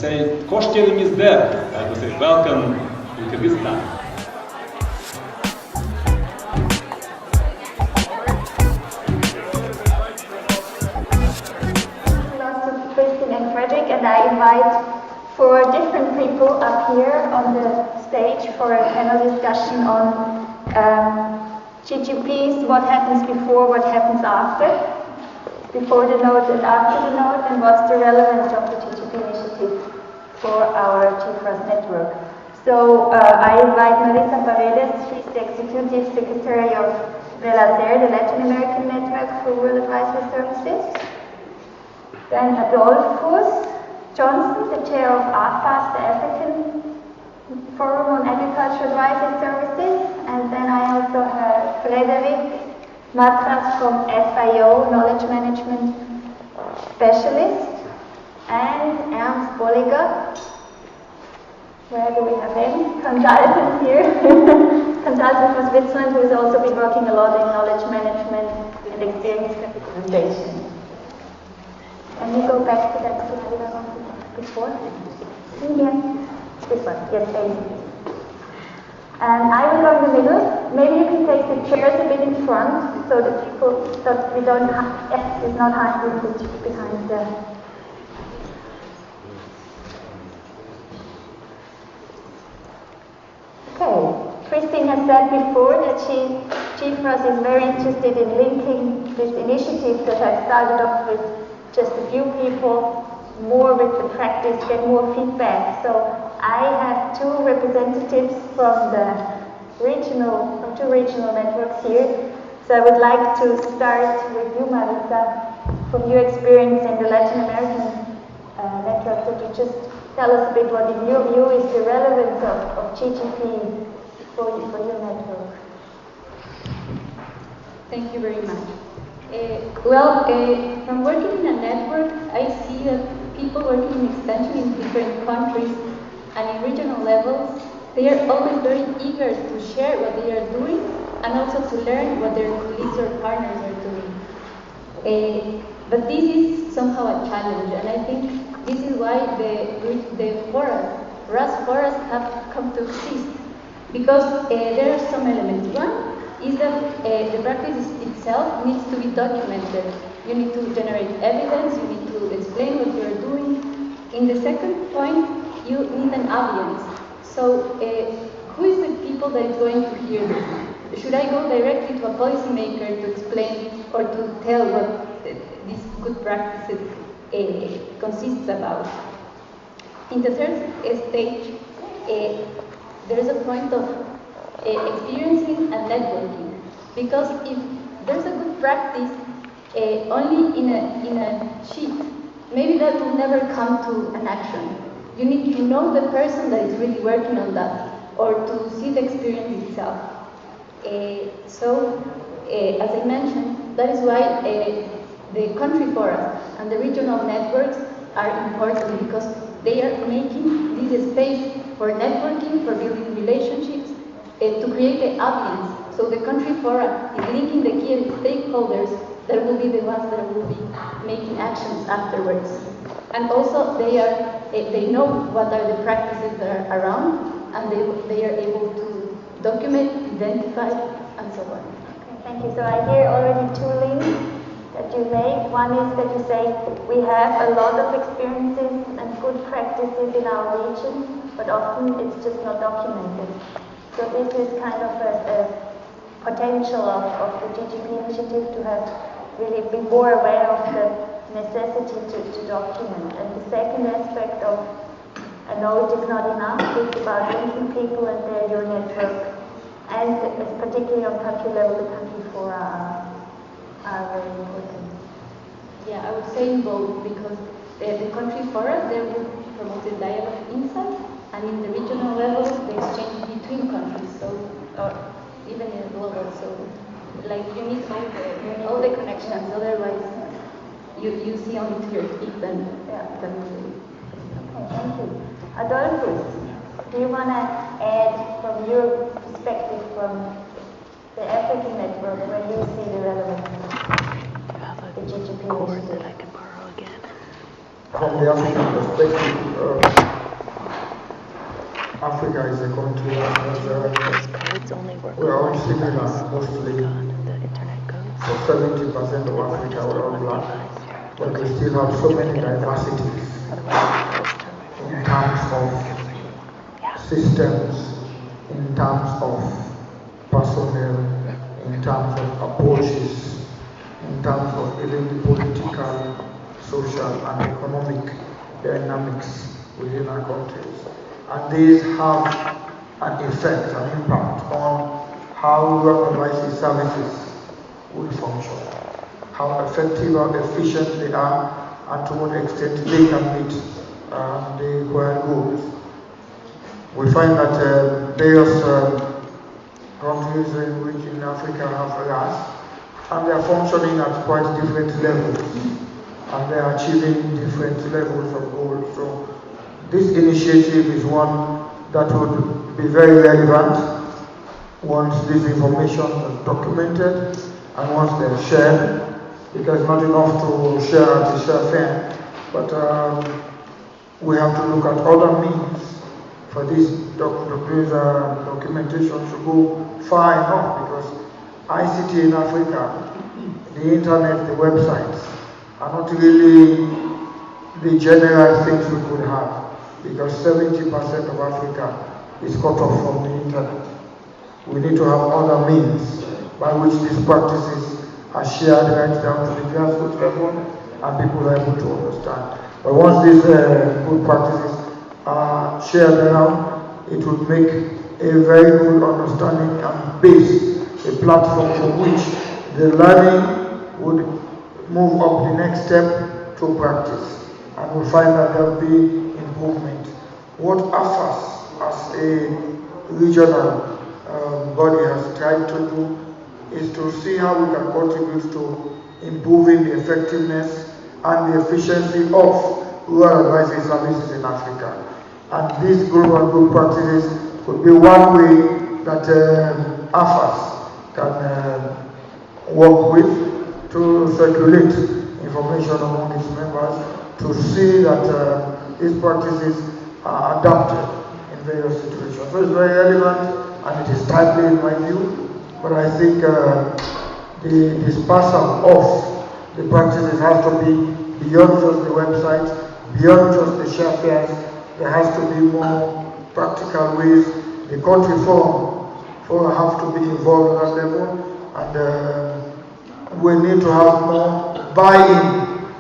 say, hoş geldinizde. I would say, welcome to Kyrgyzstan. And I invite 4 different people up here on the stage for a panel discussion on GGPs, what happens before, what happens after, before the node and after the node, and what's the relevance of the GGP initiative for our GFRAS network. So I invite Marisa Paredes. She's the Executive Secretary of RELACER, the Latin American Network for Rural Advisory Services. Then Adolphus Johnson, the chair of GFRAS, the African Forum on Agricultural Advisory Services. And then I also have Frederic Matras from FIO, Knowledge Management Specialist. And Ernst Bolliger, where do we have him? Consultant here. Consultant from Switzerland, who has also been working a lot in knowledge management and experience capitalization. Can we go back to that slide I wanted before? Yeah. This one, yes, please. And I will go in the middle. Maybe you can take the chairs a bit in front so that people, that we don't have, X is not hiding behind the. Okay. Christine has said before that GFRAS is very interested in linking this initiative that has started off with just a few people, more with the practice, get more feedback. So I have 2 representatives from two regional networks here. So I would like to start with you, Marisa, from your experience in the Latin American network. Could you just tell us a bit what in your view is the relevance of GGP for your network? Thank you very much. From working in a network, I see that people working in extension in different countries and in regional levels, they are always very eager to share what they are doing and also to learn what their colleagues or partners are doing. But this is somehow a challenge, and I think this is why the RAS forums have come to exist, because there are some elements. One is that the practice itself needs to be documented. You need to generate evidence, you need to explain what you are doing. In the second point, you need an audience. So who is the people that is going to hear this? Should I go directly to a policymaker to explain or to tell what these good practices consists about? In the third stage, there is a point of experiencing and networking, because if there's a good practice only in a sheet, maybe that will never come to an action. You need to know the person that is really working on that, or to see the experience itself. As I mentioned, that is why the country forums and the regional networks are important, because they are making this space for networking, for building relationships, to create the audience. So the country forum is linking the key stakeholders that will be the ones that will be making actions afterwards. And also they know what are the practices that are around, and they are able to document, identify, and so on. Okay, thank you. So I hear already 2 links that you made. One is that you say we have a lot of experiences and good practices in our region, but often it's just not documented. So this is kind of a potential of the GGP initiative to have really be more aware of the necessity to document. And the second aspect of, I know it is not enough, it's about linking people and your network. And particularly on country level, the country fora are very important. Yeah, I would say in both, because the country fora, they will promote the dialogue inside, and in the regional level, the exchange between countries, so, or even in the global. So, like, you need all the connections, otherwise you see only to your feet and Okay, thank you. Adolphus, do you want to add from your perspective from the African network where you see the relevance of the GGP initiative? I can borrow again. from the African perspective, Africa is a country that has, we're all similar mostly. So 70% of Africa are all black, but we still have so many diversities in terms of systems, in terms of personnel, in terms of approaches, in terms of even political, social, and economic dynamics within our countries. And these have an effect, an impact on how rural advisory services will function, how effective or efficient they are, and to what extent they can meet the required goals. We find that various countries in Africa have GFRAS, and they are functioning at quite different levels, and they are achieving different levels of goals. So this initiative is one that would be very relevant once this information is documented and once they're shared, because not enough to share at the share fair, but we have to look at other means for this documentation to go far enough, because ICT in Africa, the internet, the websites, are not really the general things we could have, because 70% of Africa is cut off from the internet. We need to have other means by which these practices are shared right down to the grassroots level and people are able to understand. But once these good practices are shared around, it would make a very good understanding and base, a platform from which the learning would move up the next step to practice. And we'll find that there will be improvement. What GFRAS as a regional body has tried to do is to see how we can contribute to improving the effectiveness and the efficiency of rural advisory services in Africa. And these global good practices could be one way that GFRAS can work with to circulate information among its members, to see that these practices are adapted in various situations. So it's very relevant and it is timely in my view, but I think the dispersal of the practices has to be beyond just the website, beyond just the share fairs. There has to be more practical ways. The country forum have to be involved at that level, and we need to have more buy-in,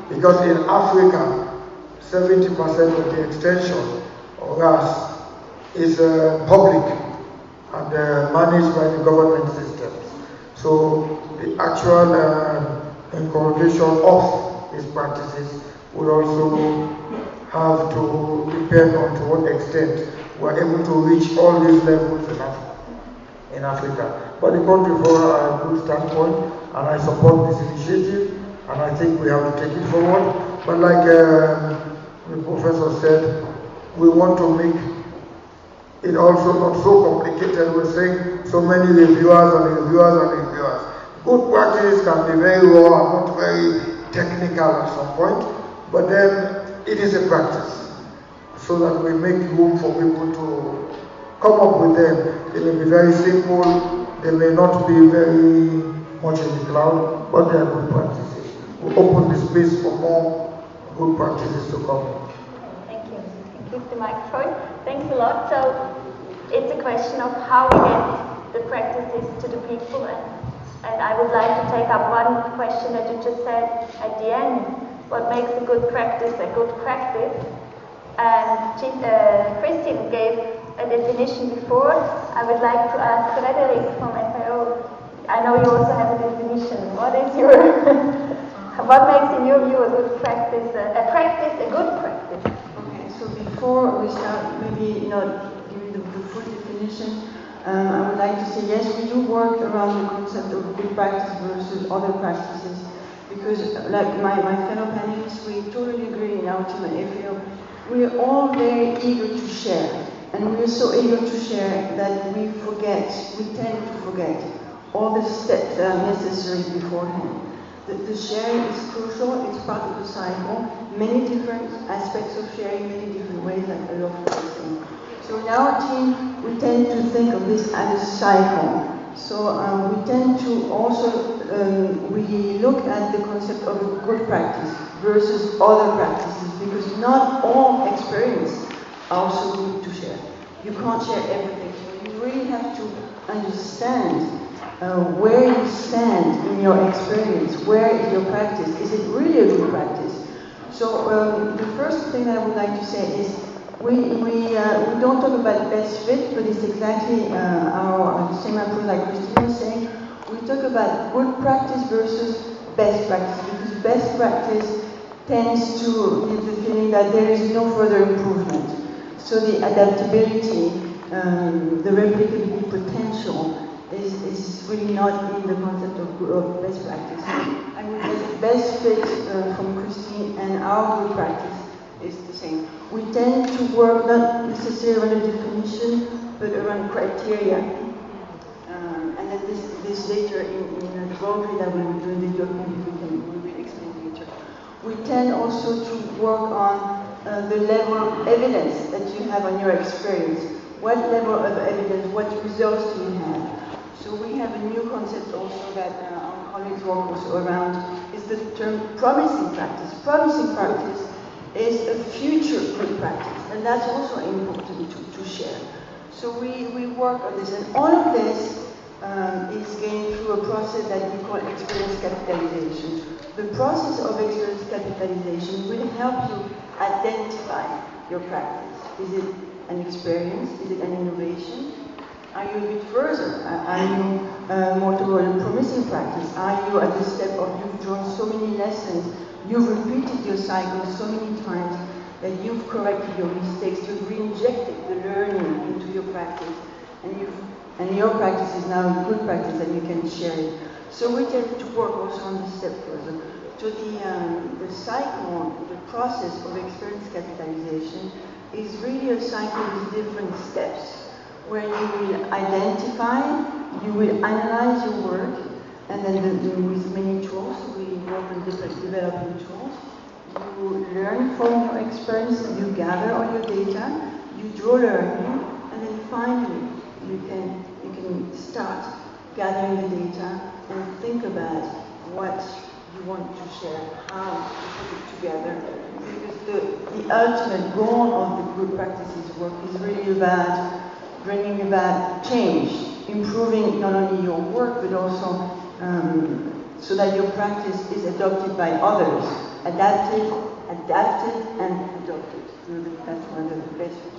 because in Africa, 70% of the extension of GFRAS is public and managed by the government systems. So the actual incorporation of these practices would also have to depend on to what extent we're able to reach all these levels in Africa. But the country for a good standpoint, and I support this initiative, and I think we have to take it forward. But like the professor said, we want to make it also not so complicated. We're saying so many reviewers and reviewers and reviewers. Good practice can be very raw and not very technical at some point, but then it is a practice, so that we make room for people to come up with them. They may be very simple, they may not be very much in the cloud, but they are good practices. We open the space for more good practices to come. Thank you. Keep the microphone. Thanks a lot. So it's a question of how we get the practices to the people, and I would like to take up one question that you just said at the end. What makes a good practice a good practice? And Christine gave a definition before. I would like to ask Frederick from FAO. I know you also have a definition. What is your what makes in your view a good practice? A good practice? Okay, so before we start, maybe not giving the full definition, I would like to say yes, we do work around the concept of good practice versus other practices. Because, like my fellow panelists, we totally agree in our team at FAO. We are all very eager to share, and we are so eager to share that we tend to forget all the steps that are necessary beforehand. The sharing is crucial, it's part of the cycle. Many different aspects of sharing, many different ways, like a lot of saying. So in our team, we tend to think of this as a cycle. So we tend to also, we look at the concept of a good practice versus other practices, because not all experience are also good to share. You can't share everything, so you really have to understand where you stand in your experience, where is your practice, is it really a good practice? So the first thing that I would like to say is we don't talk about best fit, but it's exactly our same approach like Christine was saying. We talk about good practice versus best practice, because best practice tends to give the feeling that there is no further improvement. So the adaptability, the replicability potential is really not in the concept of best practice. I would say best fit from Christine and our good practice is the same. We tend to work not necessarily around a definition, but around criteria. And then this later in the boundary that we will do in the document, we will explain later. We tend also to work on the level of evidence that you have on your experience. What level of evidence, what results do you have? So we have a new concept also that our colleagues work also around, is the term promising practice. Promising practice is a future good practice, and that's also important to share. So we work on this, and all of this is gained through a process that we call experience capitalization. The process of experience capitalization will help you identify your practice. Is it an experience? Is it an innovation? Are you a bit further? Are you more toward a promising practice? Are you at the step of you've drawn so many lessons, you've repeated your cycle so many times that you've corrected your mistakes, you've re-injected the learning into your practice, and your practice is now a good practice and you can share it. So we tend to work also on this step further. So the cycle, the process of experience capitalization is really a cycle with different steps, where you will identify, you will analyze your work, and then with many tools, we work on different developing tools. You learn from your experience, you gather all your data, you draw learning, and then finally you can start gathering the data and think about what you want to share, how to put it together. Because the ultimate goal of the good practices work is really about bringing about change, improving not only your work but also so that your practice is adopted by others, adapted and adopted. That's one of the best things.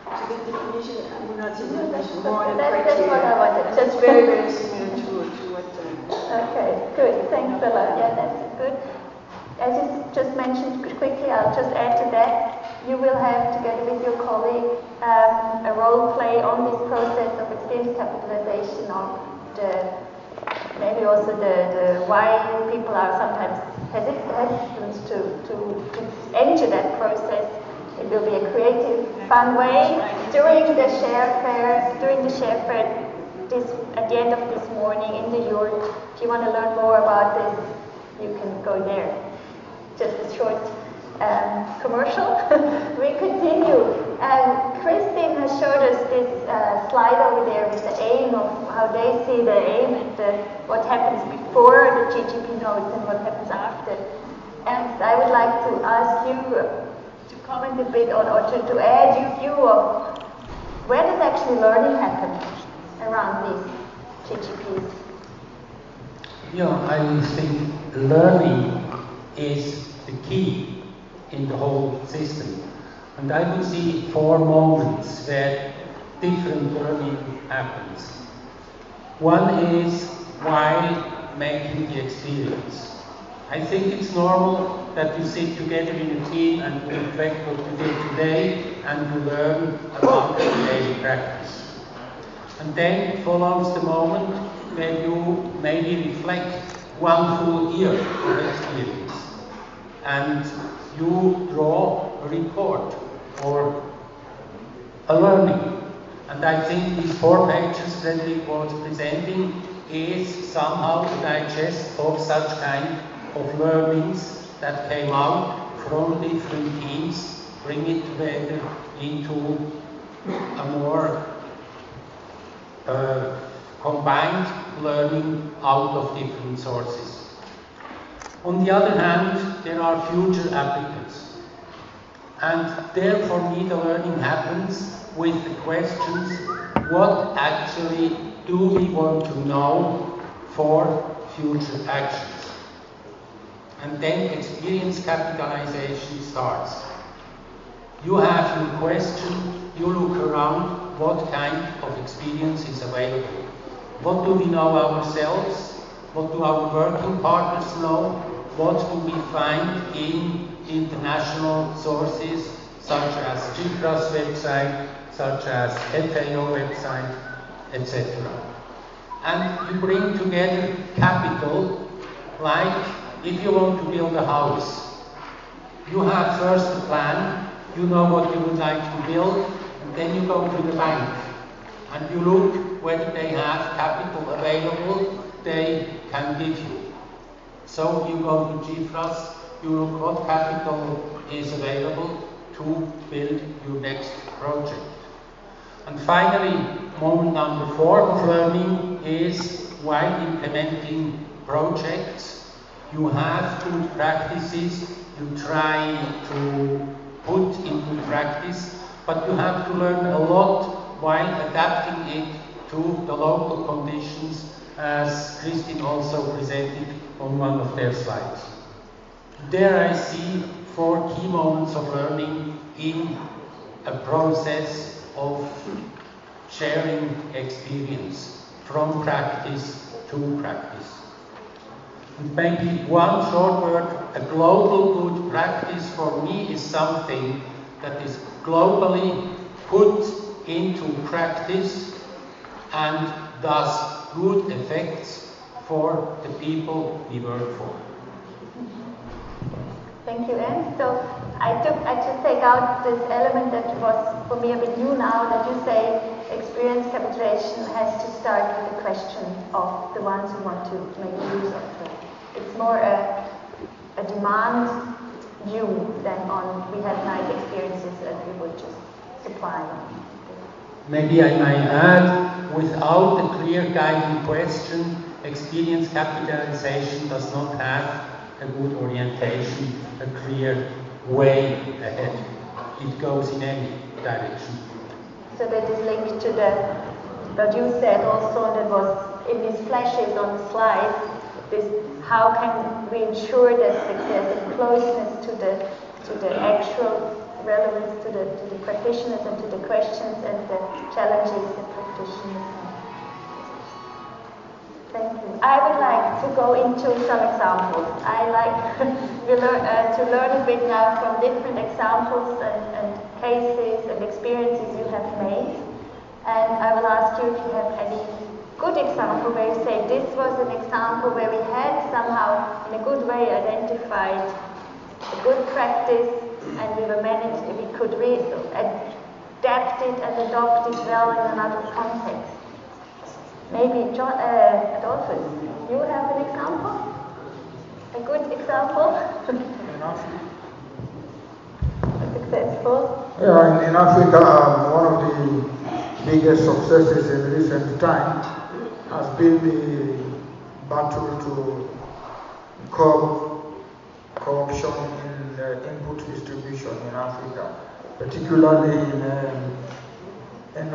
So the definition, I would not say definition, more a criteria. That's what I wanted. That's very, very similar to what... Okay, good. Thanks a lot. Yeah, that's good. As you just mentioned quickly, I'll just add to that. You will have, together with your colleague, a role play on this process of experience capitalization, of maybe also the why people are sometimes hesitant to enter that process. It will be a creative, fun way during the share fair. At the end of this morning in the yurt. If you want to learn more about this, you can go there. Just a short commercial. We continue. Christine has showed us this slide over there with the aim of how they see the aim and what happens before the GGP notes and what happens after. And I would like to ask you to comment a bit on, or to add your view of where does actually learning happen around these GGPs? Yeah, I think learning is the key in the whole system. And I would see 4 moments where different learning happens. One is while making the experience. I think it's normal that you sit together in a team and you reflect what you did today and you learn about the daily practice. And then follows the moment where you maybe reflect 1 full year of experience and you draw a report or a learning. And I think these 4 pages that he was presenting is somehow the digest of such kind of learnings that came out from different teams, bring it together into a more combined learning out of different sources. On the other hand, there are future applicants. And there for me the learning happens with the questions, what actually do we want to know for future actions? And then experience capitalization starts. You have your question, you look around, what kind of experience is available? What do we know ourselves? What do our working partners know? What do we find in international sources such as GFRAS website, such as FAO website, etc. And you bring together capital, like if you want to build a house, you have first a plan, you know what you would like to build, and then you go to the bank and you look whether they have capital available they can give you. So you go to GFRAS, you look what capital is available to build your next project. And finally, moment number 4 of learning is while implementing projects, you have good practices, you try to put into practice, but you have to learn a lot while adapting it to the local conditions, as Christine also presented on one of their slides. There I see 4 key moments of learning in a process of sharing experience from practice to practice. And maybe one short word, a global good practice for me is something that is globally put into practice and does good effects for the people we work for. Thank you, Anne. So I just take out this element that was for me a bit new now, that you say experience capitalization has to start with the question of the ones who want to make use of it. It's more a demand view than on we had nice experiences and we would just supply them. Maybe I might add, without a clear guiding question, experience capitalization does not have a good orientation, a clear way ahead. It goes in any direction. So that is linked to what you said also, that was in these flashes on the slide, this how can we ensure that there's a closeness to the actual relevance to the practitioners and to the questions and the challenges the practitioners have. Thank you. I would like to go into some examples. I like to learn a bit now from different examples and cases and experiences you have made. And I will ask you if you have any good example where you say this was an example where we had somehow in a good way identified a good practice and we could adapt it and adopt it well in another context. Maybe Adolphus, you have an example? A good example? Successful? Yeah, in Africa, one of the biggest successes in recent time has been the battle to curb corruption in input distribution in Africa, particularly in a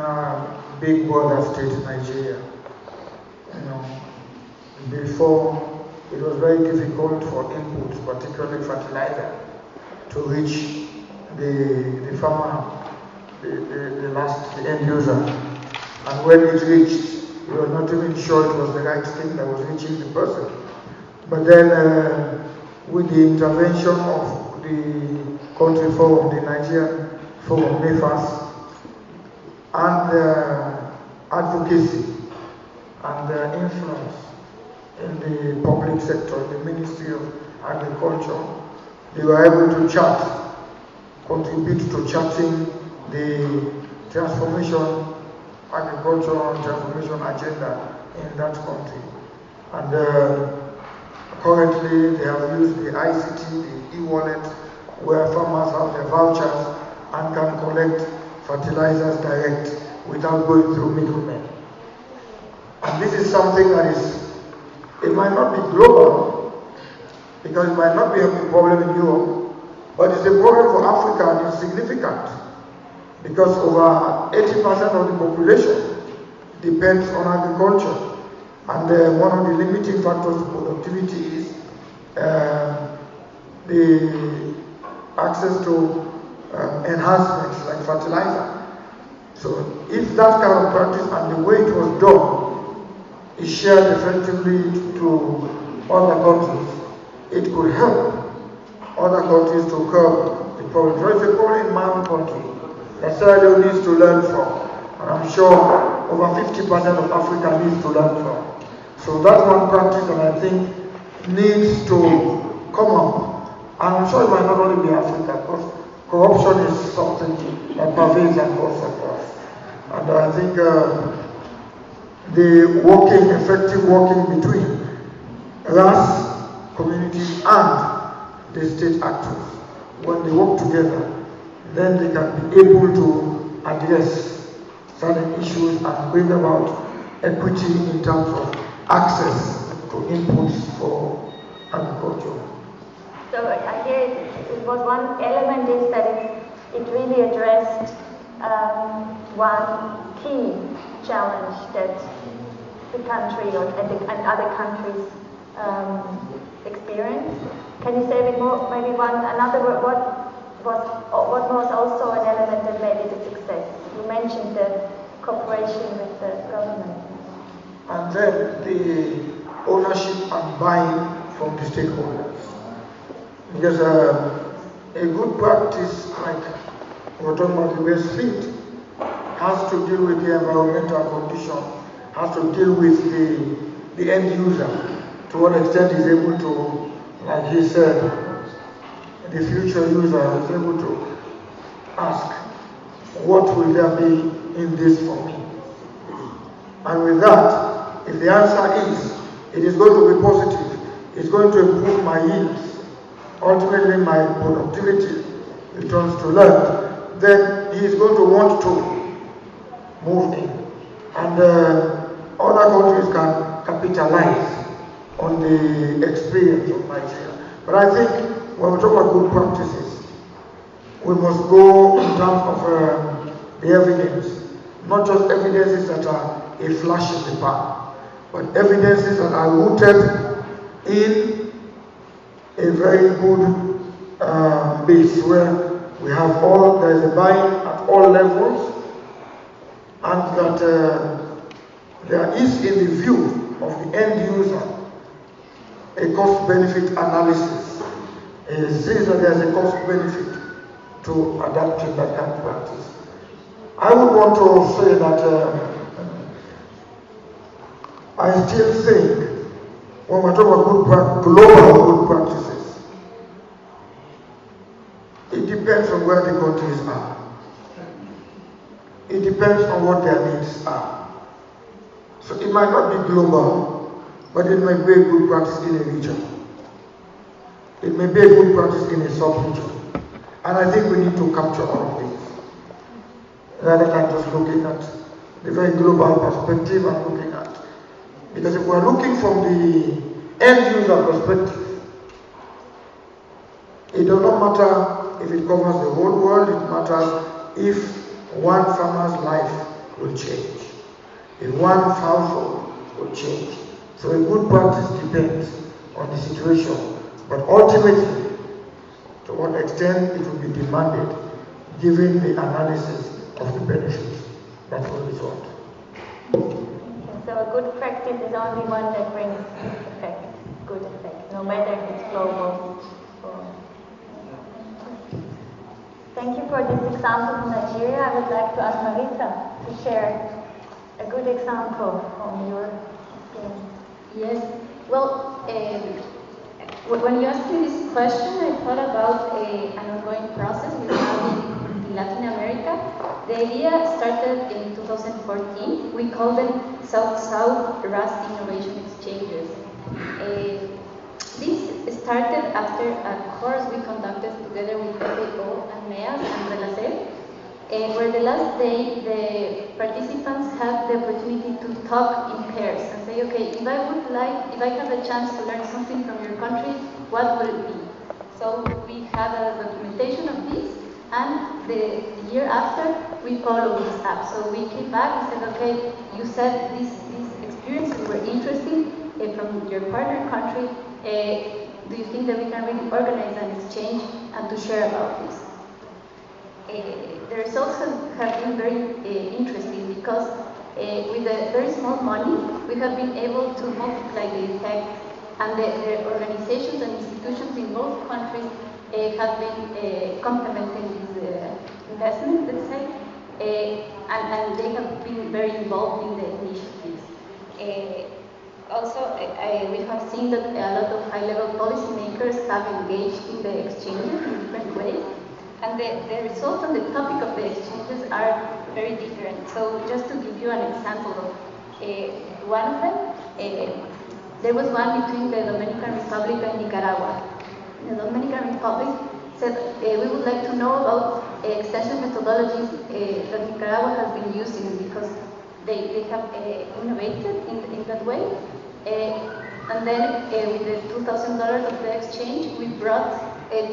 big border state, Nigeria. Before it was very difficult for inputs, particularly fertilizer, to reach the farmer, the end user. And when it reached, we were not even sure it was the right thing that was reaching the person. But then, with the intervention of the country forum, the Nigerian forum, NEFAS, and advocacy and influence in the public sector, the Ministry of Agriculture, they were able to chart, contribute to charting the transformation, agricultural transformation agenda in that country. And currently they have used the ICT, the e-wallet, where farmers have their vouchers and can collect fertilizers direct without going through middlemen. And this is something that it might not be global, because it might not be a problem in Europe, but it's a problem for Africa and it's significant, because over 80% of the population depends on agriculture. And one of the limiting factors to productivity is the access to enhancements like fertilizer. So if that kind of practice and the way it was done is shared effectively to other countries, it could help other countries to curb the problem. There is a problem in my own country that Sierra Leone needs to learn from, and I'm sure over 50% of Africa needs to learn from. So that's one practice that I think needs to come up. And I'm sure it might not only be Africa, because corruption is something that pervades across us. And I think the effective working between GFRAS community and the state actors, when they work together, then they can be able to address certain issues and bring about equity in terms of access to inputs for agriculture. So I hear it was one element is that it really addressed one key challenge that the country and other countries experience. Can you say a bit more, maybe what was also an element that made it a success? You mentioned the cooperation with the government. And then the ownership and buying from the stakeholders. Because a good practice, like we're talking about the waste fleet, has to deal with the environmental condition, has to deal with the end user. To what extent he's able to, like he said, the future user is able to ask, what will there be in this for me? And with that, if the answer is, it is going to be positive, it's going to improve my yields, ultimately my productivity returns to land, then he is going to want to move in. And other countries can capitalize on the experience of Nigeria. But I think when we talk about good practices, we must go in terms of the evidence, not just evidences that are a flash in the pan, but evidences that are rooted in a very good base where we have there is a buying at all levels, and that there is in the view of the end user a cost-benefit analysis. It says that there is a cost-benefit to adapting that kind of practice. I would want to say that I still think when we talk about global good practices, it depends on where the countries are. It depends on what their needs are. So it might not be global, but it may be a good practice in a region. It may be a good practice in a sub-region. And I think we need to capture all of these, rather than just looking at the very global perspective and looking at. Because if we're looking from the end user perspective, it does not matter if it covers the whole world, it matters if one farmer's life will change, if one household will change. So a good practice depends on the situation, but ultimately, to what extent it will be demanded, given the analysis of the benefits that will result. So a good practice is only one that brings effect, good effect, no matter if it's global or... Thank you for this example from Nigeria. I would like to ask Marita to share a good example from your experience. Yes. Well, when you asked me this question, I thought about an ongoing process we have in Latin America. The idea started in 2014. We call them South-South RAS Innovation Exchanges. This started after a course we conducted together with FAO and MEAS and RELACER, where the last day the participants had the opportunity to talk in pairs and say, okay, if I have a chance to learn something from your country, what would it be? So we had a documentation of this, and the year after we followed this up. So we came back and said, okay, you said these experiences were interesting from your partner country. Do you think that we can really organize an exchange and to share about this? The results have been very interesting because with a very small money, we have been able to multiply the effect, and the organizations and institutions in both countries have been complementing this investment, let's say, and they have been very involved in the initiatives. Also, we have seen that a lot of high-level policymakers have engaged in the exchanges in different ways, and the results on the topic of the exchanges are very different. So just to give you an example of one of them, there was one between the Dominican Republic and Nicaragua. The Dominican Republic said, we would like to know about extension methodologies that Nicaragua has been using because they have innovated in that way. And then with the $2,000 of the exchange, we brought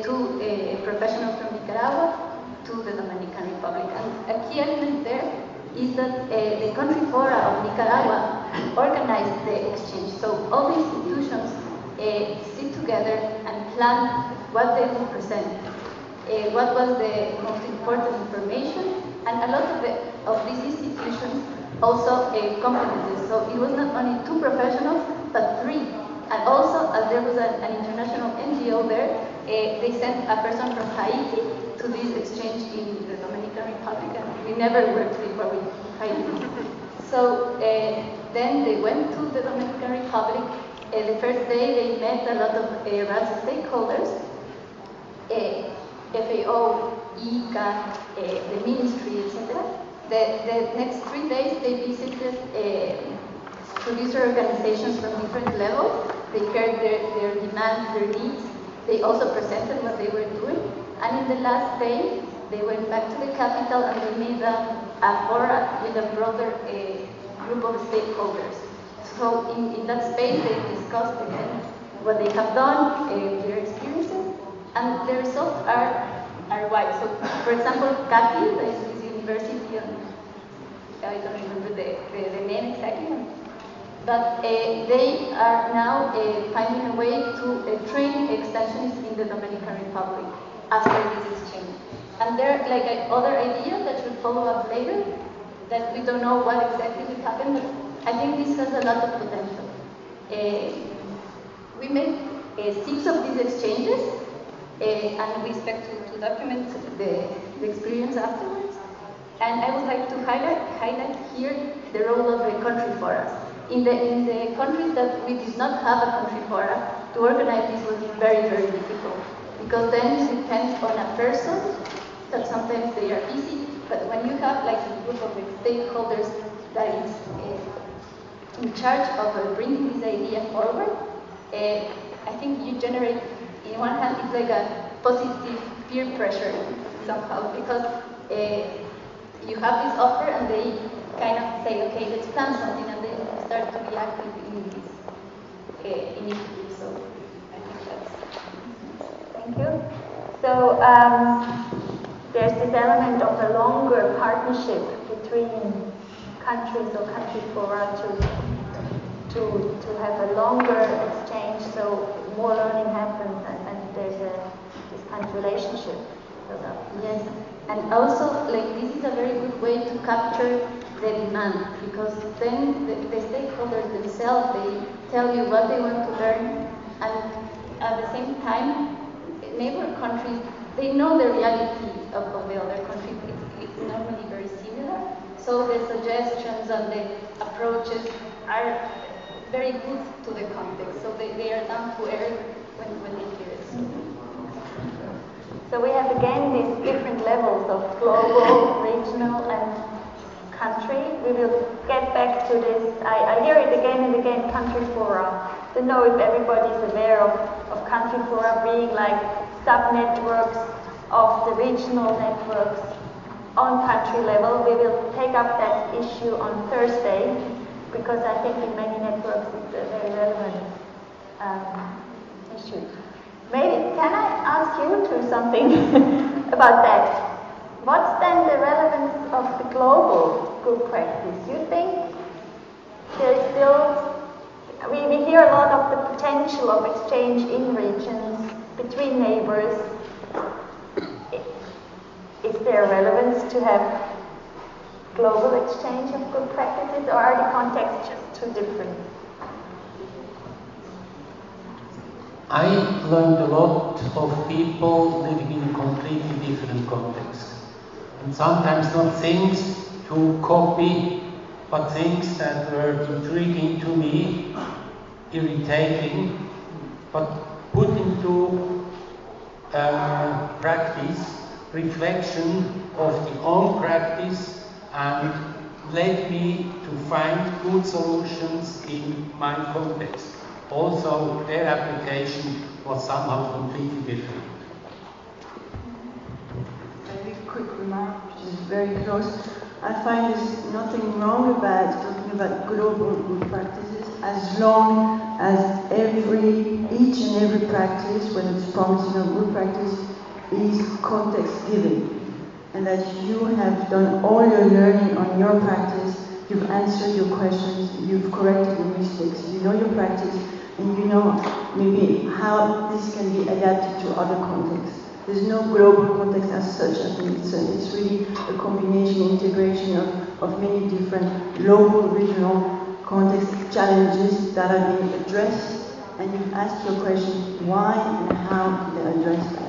two professionals from Nicaragua to the Dominican Republic. And a key element there is that the country fora of Nicaragua organized the exchange. So all the institutions sit together and plan what they will present, what was the most important information, and a lot of these institutions also complemented. So it was not only two professionals, but three. And also, as there was an international NGO there, they sent a person from Haiti to this exchange in the Dominican Republic, and we never worked before with Haiti. So then they went to the Dominican Republic. The first day they met a lot of RAS stakeholders, FAO, ICA, the ministry, etc. The next 3 days they visited producer organizations from different levels. They heard their demands, their needs. They also presented what they were doing. And in the last day, they went back to the capital and they made a forum with a broader group of stakeholders. So in that space, they discussed again what they have done, their experiences, and the results are wide. So, for example, Kathy, this university, I don't remember the name exactly, but they are now finding a way to train extensionists in the Dominican Republic after this exchange. And there are like other ideas that should follow up later that we don't know what exactly will happen, but I think this has a lot of potential. We made 6 of these exchanges, and we expect to document the experience afterwards. And I would like to highlight here the role of the country forums. In the countries that we did not have a country forum, to organize this was very, very difficult. Because then it depends on a person, that sometimes they are busy, but when you have like a group of stakeholders that is in charge of bringing this idea forward, I think you generate, in one hand, it's like a positive peer pressure somehow, because you have this offer and they kind of say, okay, let's plan something, and they start to be active in this initiative. So I think that's... Thank you. So there's this element of a longer partnership between countries or country fora to have a longer exchange, so more learning happens, and there's this kind of relationship built up. Yes, and also like this is a very good way to capture the demand, because then the stakeholders themselves, they tell you what they want to learn, and at the same time, neighbor countries, they know the reality of the other country. It's normally very similar, so the suggestions and the approaches are very good to the context, so they are down to earth when they hear it. So we have again these different levels of global, regional, we will get back to this. I hear it again and again, country fora. Don't know if everybody's aware of country fora being like sub-networks of the regional networks on country level. We will take up that issue on Thursday, because I think in many networks it's a very relevant issue. Maybe, can I ask you to something about that? What's then the relevance of the global good practice? You think there's still, we hear a lot of the potential of exchange in regions, between neighbors. Is there relevance to have global exchange of good practices, or are the contexts just too different? I learned a lot of people living in completely different contexts. And sometimes not things to copy, but things that were intriguing to me, irritating, but put into practice, reflection of the own practice, and led me to find good solutions in my context. Also, their application was somehow completely different. Maybe a quick remark, which is very close. I find there's nothing wrong about talking about global good practices, as long as each and every practice, whether it's promising or good practice, is context given. And that you have done all your learning on your practice, you've answered your questions, you've corrected your mistakes, you know your practice, and you know maybe how this can be adapted to other contexts. There's no global context as such. I think it's really a combination, integration of many different local, regional context challenges that are being addressed, and you've asked your question, why and how do they address that?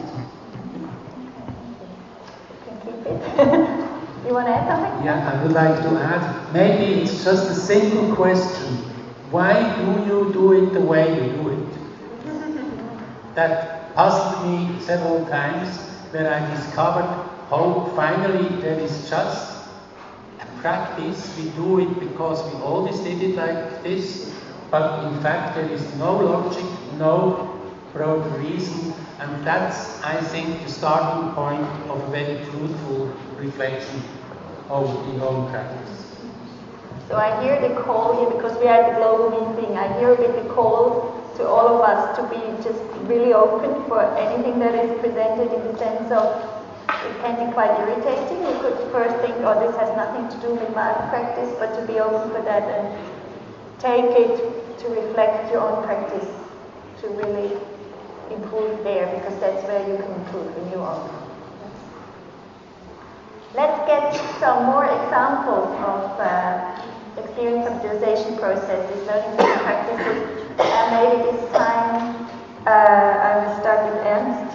You want to add something? Yeah, I would like to add, maybe it's just a simple question. Why do you do it the way you do it? That puzzled me several times, where I discovered how finally there is just a practice. We do it because we always did it like this, but in fact there is no logic, no broad reason, and that's, I think, the starting point of a very fruitful reflection of the own practice. So I hear the call here, because we are at the global meeting, I hear a bit the call to all of us to be just really open for anything that is presented, in the sense of it can be quite irritating. You could first think, oh, this has nothing to do with my practice, but to be open for that and take it to reflect your own practice, to really improve there, because that's where you can improve in your own. Let's get some more examples of experience optimization processes, learning from practices. Maybe this time I will start with Ernst.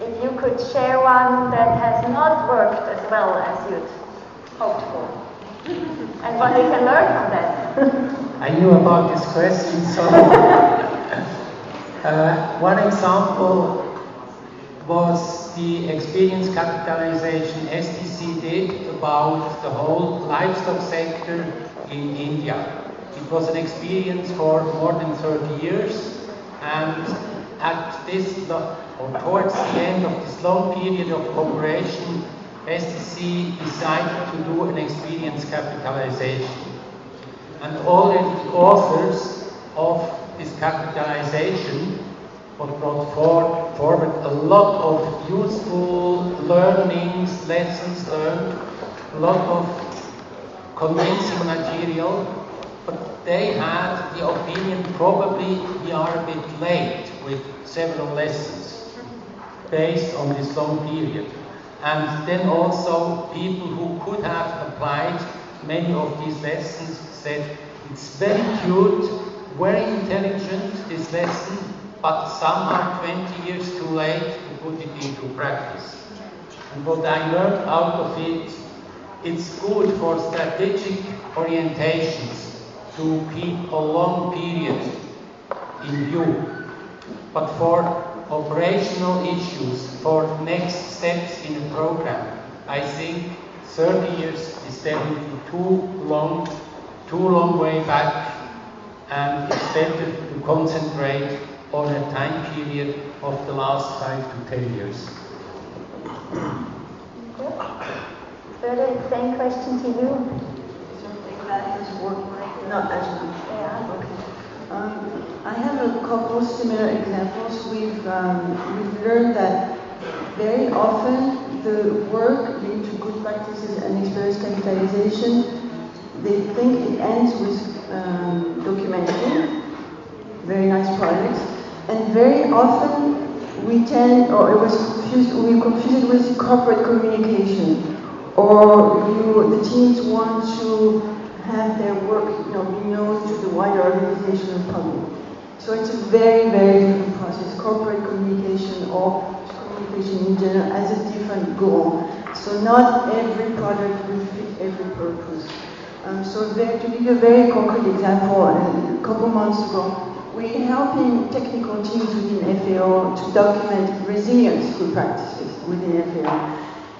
If you could share one that has not worked as well as you'd hoped for, and what we can learn from that. I knew about this question, so one example was the experience capitalization STC did about the whole livestock sector in India. It was an experience for more than 30 years, and at this, or towards the end of this long period of cooperation, STC decided to do an experience capitalization. And already the authors of this capitalization brought forward a lot of useful learnings, lessons learned, a lot of convincing material, but they had the opinion probably we are a bit late with several lessons based on this long period. And then also people who could have applied many of these lessons said it's very cute, very intelligent, this lesson, but somehow 20 years too late to put it into practice. And what I learned out of it, it's good for strategic orientations to keep a long period in view. But for operational issues, for next steps in the program, I think 30 years is definitely too long way back, and it's better to concentrate on a time period of the last 5 to 10 years. Further, same question to you. Something that is working, not actually. Yeah. Okay. I have a couple similar examples. We've learned that very often the work linked to good practices and experience capitalization, they think it ends with documenting very nice projects, and very often we confuse it with corporate communication, or the teams want to have their work be known to the wider organization and public. So it's a very, very different process. Corporate communication or communication in general has a different goal. So not every product will fit every purpose. To give you a very concrete example, a couple months ago, we're helping technical teams within FAO to document resilience good practices within FAO.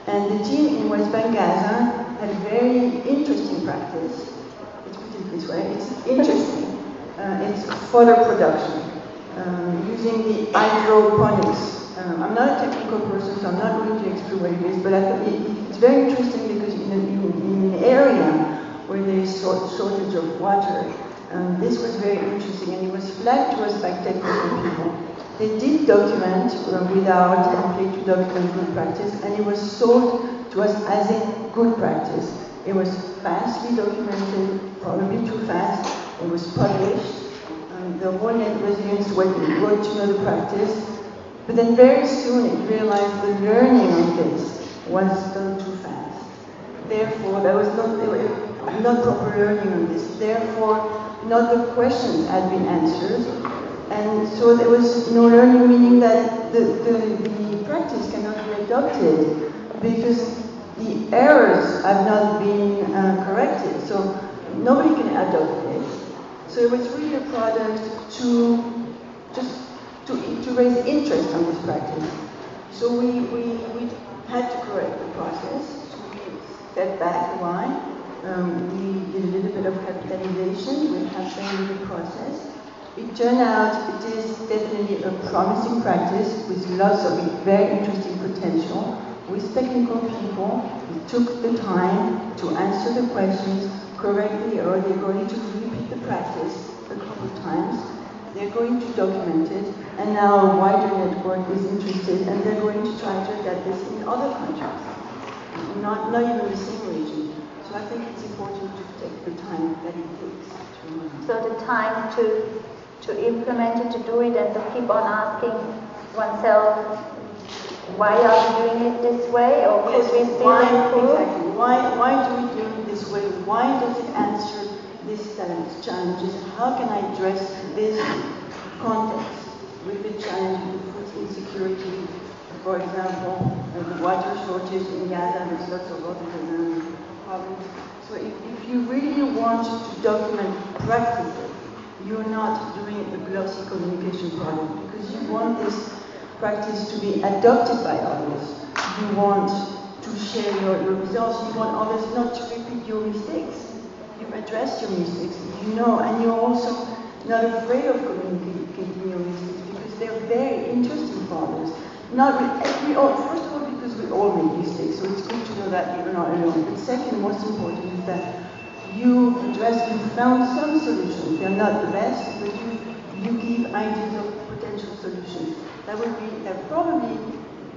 And the team in West Bank Gaza had a very interesting practice. Let's put it this way, it's interesting. It's fodder production, using the hydroponics. I'm not a technical person, so I'm not going to explain what it is, but it's very interesting because in an area where there is shortage of water, this was very interesting, and it was flagged to us by technical people. They did document with our template to document good practice, and it was sold to us as a good practice. It was fastly documented, probably too fast. It was published. The whole net resilience went to know the practice, but then very soon it realized the learning on this was done too fast. Therefore, there was not proper learning on this. Therefore, not the questions had been answered, and so there was no learning, meaning that the practice cannot be adopted because the errors have not been corrected. So nobody can adopt it. So it was really a product to raise interest on this practice. So we had to correct the process. So we stepped back a while. We did a little bit of capitalization. We have trained the process. It turned out it is definitely a promising practice with lots of very interesting potential. With technical people, we took the time to answer the questions correctly, or they're going to repeat the practice a couple of times. They're going to document it, and now a wider network is interested, and they're going to try to adapt this in other countries, not even the same region. So I think it's important to take the time that it takes. So the time to implement it, to do it, and to keep on asking oneself, why are we doing it this way, or could we still improve? Exactly. Why do we do it this way? Why does it answer these challenges? How can I address this context with the challenge of food insecurity? For example, the water shortage in Gaza, there's lots of other problems. So if you really want to document practically, you're not doing a glossy communication project because you want this practice to be adopted by others. You want to share your results. You want others not to repeat your mistakes. You've addressed your mistakes, and you're also not afraid of communicating your mistakes because they're very interesting for others. First of all, because we all make mistakes, so it's good to know that you're not alone. But second, most important is that you found some solutions. They're not the best, but you give ideas of potential solutions. That probably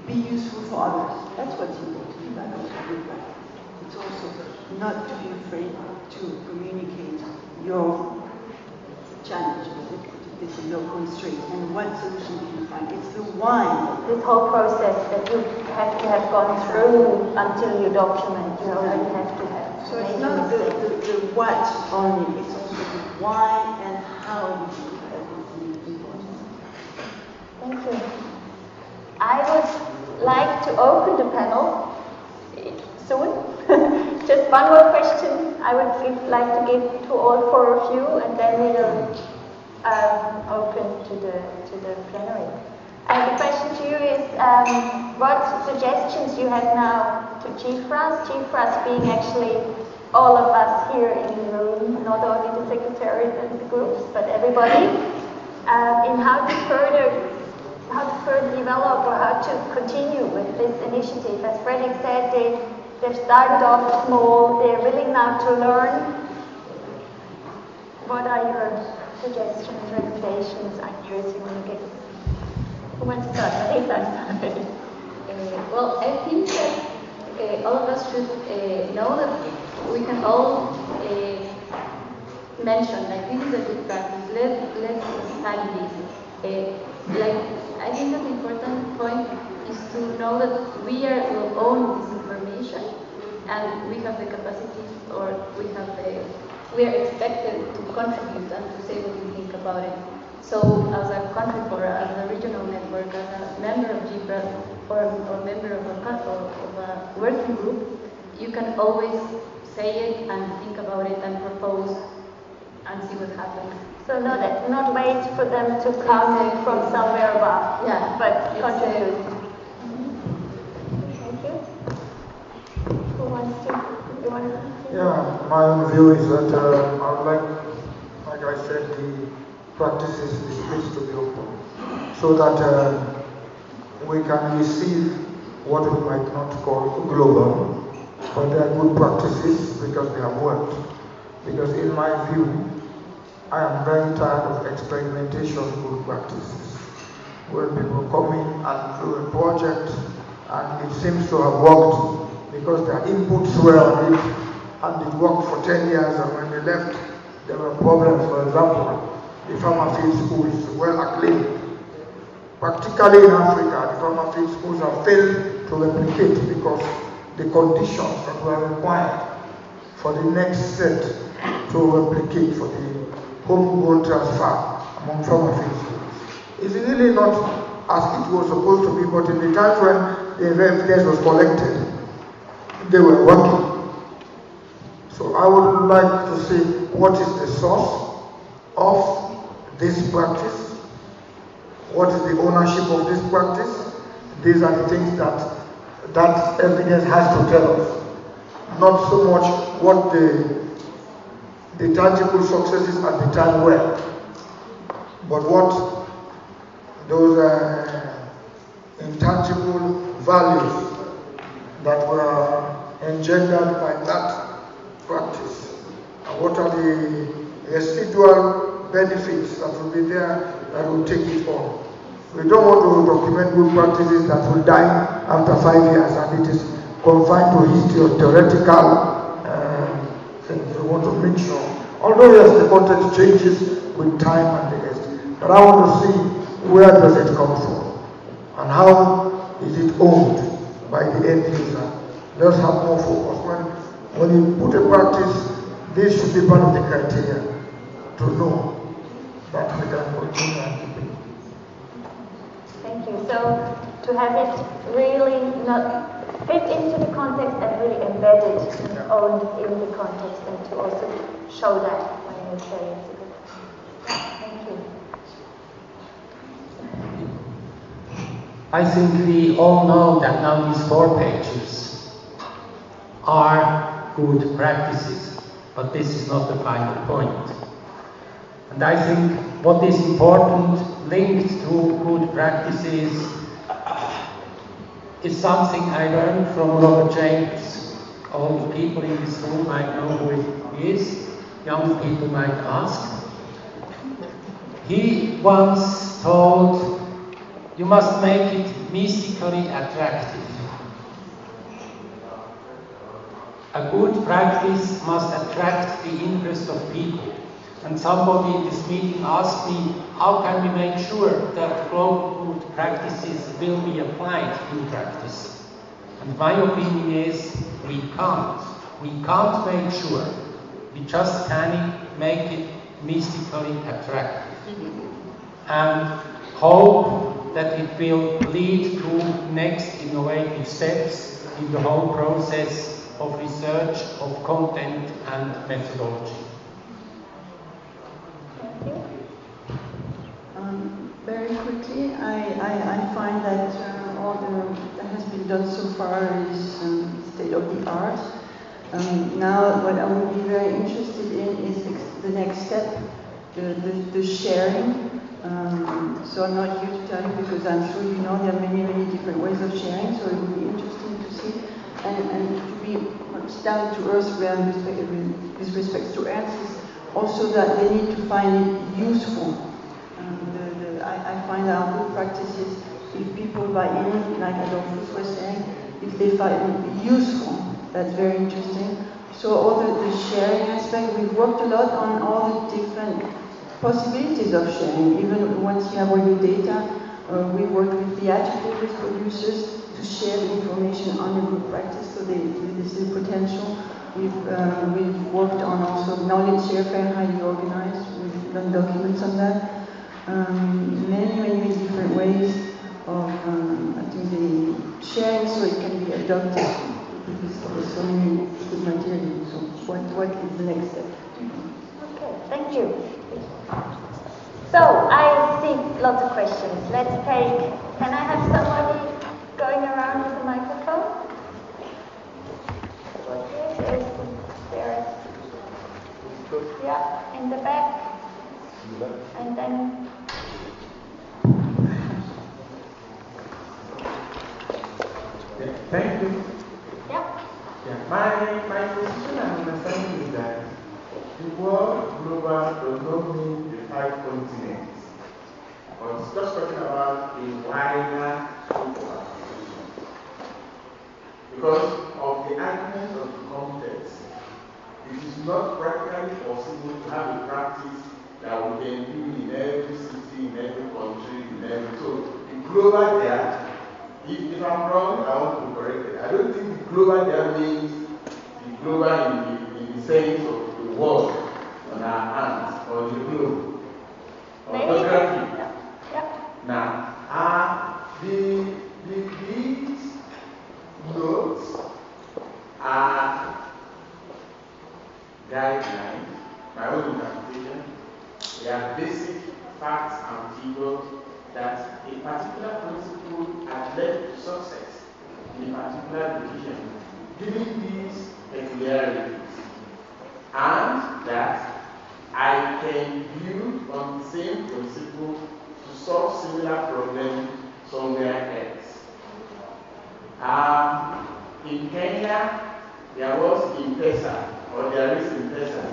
be useful for others. That's what's important about good practice. It's also not to be afraid to communicate your challenges, your constraints, and what solution can you find. It's the why. This whole process that you have to have gone through until you document, you already have to have. So it's not the what only, it's also the why and how you do that is important. Thank you. I would like to open the panel soon. Just one more question I would like to give to all four of you, and then we will open to the plenary. The question to you is what suggestions you have now to GFRAS? GFRAS being actually all of us here in the room, not only the secretariat and the groups, but everybody, in how to further develop or how to continue with this initiative. As Fredrik said, they've started off small, they're willing now to learn. What are your suggestions, recommendations, ideas you want to give? Who wants to start? Marita. Well, I think that all of us should know that we can all mention, like, this is a good practice, let's study this. I think that the important point is to know that we will own this information, and we have the capacity, or we are expected to contribute and to say what we think about it. So, as a country, or as a regional network, as a member of GFRAS, or member of a working group, you can always say it and think about it and propose and see what happens. So not wait for them to come from somewhere above, yeah, but contribute. Thank you. Who wants to? You want to? Yeah, my own view is that I would like I said, the practices, the space to be open, so that we can receive what we might not call global, but they are good practices because they have worked. Because in my view, I am very tired of experimentation with good practices, where people come in and do a project and it seems to have worked because their inputs were on it and it worked for 10 years, and when they left, there were problems. For example, the farmer field schools, well acclaimed. Practically in Africa, the farmer field schools have failed to replicate because the conditions that were required for the next set to replicate for the homegrown transfer among farmer field schools is really not as it was supposed to be, but in the times when the evidence was collected, they were working. So I would like to see what is the source of this practice, what is the ownership of this practice. These are the things that evidence has to tell us, not so much what the tangible successes at the time were, but what those intangible values that were engendered by that practice, and what are the residual benefits that will be there that will take it on. We don't want to document good practices that will die after 5 years and it is confined to history or theoretical things. We want to make sure, although yes, the content changes with time and the rest, but I want to see where does it come from and how is it owned by the end user. Let's have more focus. When you put a practice, this should be part of the criteria to know that we can continue and keep it. Thank you. So to have it really not fit into the context and really embedded and owned in the context, and to also show that when you say it's a good. Thank you. I think we all know that now these 4 pages are good practices, but this is not the final point. And I think what is important, linked to good practices, is something I learned from Robert James. All the people in this room might know who he is. Young people might ask. He once told, you must make it mystically attractive. A good practice must attract the interest of people. And somebody in this meeting asked me, how can we make sure that global good practices will be applied in practice? And my opinion is, we can't. We can't make sure. We just can make it mystically attractive. And hope that it will lead to next innovative steps in the whole process of research, of content and methodology. Very quickly, I done so far is state of the art. Now, what I would be very interested in is the next step, the sharing. So I'm not here to tell you because I'm sure you know there are many, many different ways of sharing, so it would be interesting to see and to be much down to earth with respect to answers, also that they need to find it useful. I find our good practices, if people buy in, like Adolphus was saying, if they find it useful, that's very interesting. So all the sharing aspect, we've worked a lot on all the different possibilities of sharing. Even once you have all your data, we work with theatrical producers to share the information on the good practice, so this is potential. We've worked on also knowledge share, very highly organized. We've done documents on that. Many different ways of I think the sharing so it can be adopted because there's so many good materials. So what is the next step? Okay, thank you. So I see lots of questions. Let's take. Can I have somebody going around with a microphone? There's yeah, in the back. And then yeah, thank you. yeah. Yeah, my position and understanding is that the word global does not mean the 5 continents, but it's just talking about a wider scope of application. Because of the argument of the context, it is not practically possible to have a practice that we can do in every city, in every country, in every. So the global there, if I'm wrong, I want to be corrected. I don't think the global there means the global in the sense of the world on our hands or the globe or geography. Yeah. Now, these notes are guidelines, my own interpretation. They are basic facts and figures that a particular principle has led to success in a particular division, given these peculiarities, and that I can build on the same principle to solve similar problems somewhere else. In Kenya, there was M-Pesa, or there is M-Pesa,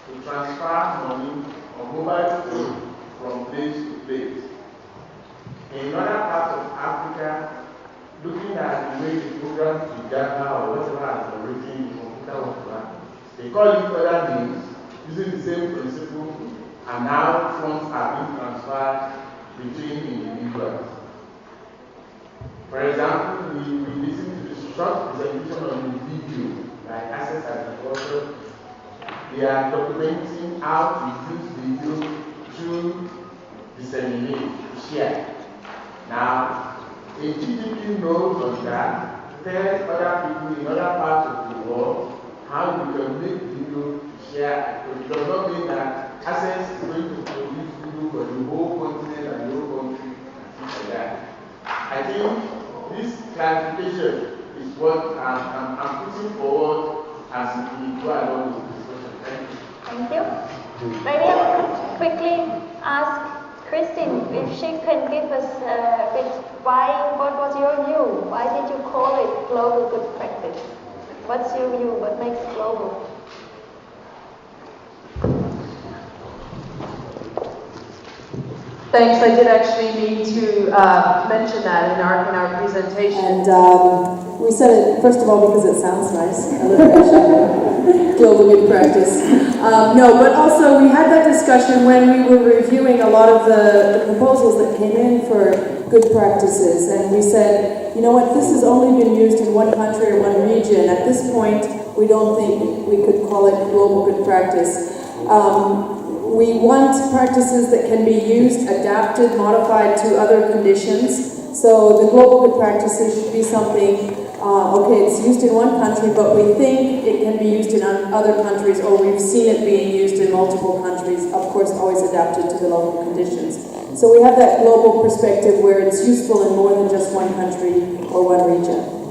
to transfer money on mobile phone from place to place. In other parts of Africa, looking at the way the programs in Ghana or whatever has been written in computer work, they call it other names, using the same principle, and now funds are being transferred between individuals. For example, we listen to the short presentation on the video by Access Agriculture. They are documenting how to use video to disseminate, to share. Now, a GDP knows on that, tells other people in other parts of the world how you can make video to share. But it does not mean that Access is going to produce video for the whole continent and the whole country and things like that. I think this clarification is what I'm putting forward as we go along with the discussion. Thank you. Thank you. Maybe I could quickly ask Christine if she can give us a bit what was your view? Why did you call it global good practice? What's your view? What makes it global? Thanks. I did actually mean to mention that in our presentation. And we said it, first of all, because it sounds nice. Global good practice. No, but also we had that discussion when we were reviewing a lot of the proposals that came in for good practices. And we said, you know what, this has only been used in one country or one region. At this point, we don't think we could call it global good practice. We want practices that can be used, adapted, modified to other conditions. So the global good practices should be something, okay, it's used in one country, but we think it can be used in other countries, or we've seen it being used in multiple countries, of course always adapted to the local conditions. So we have that global perspective where it's useful in more than just one country or one region.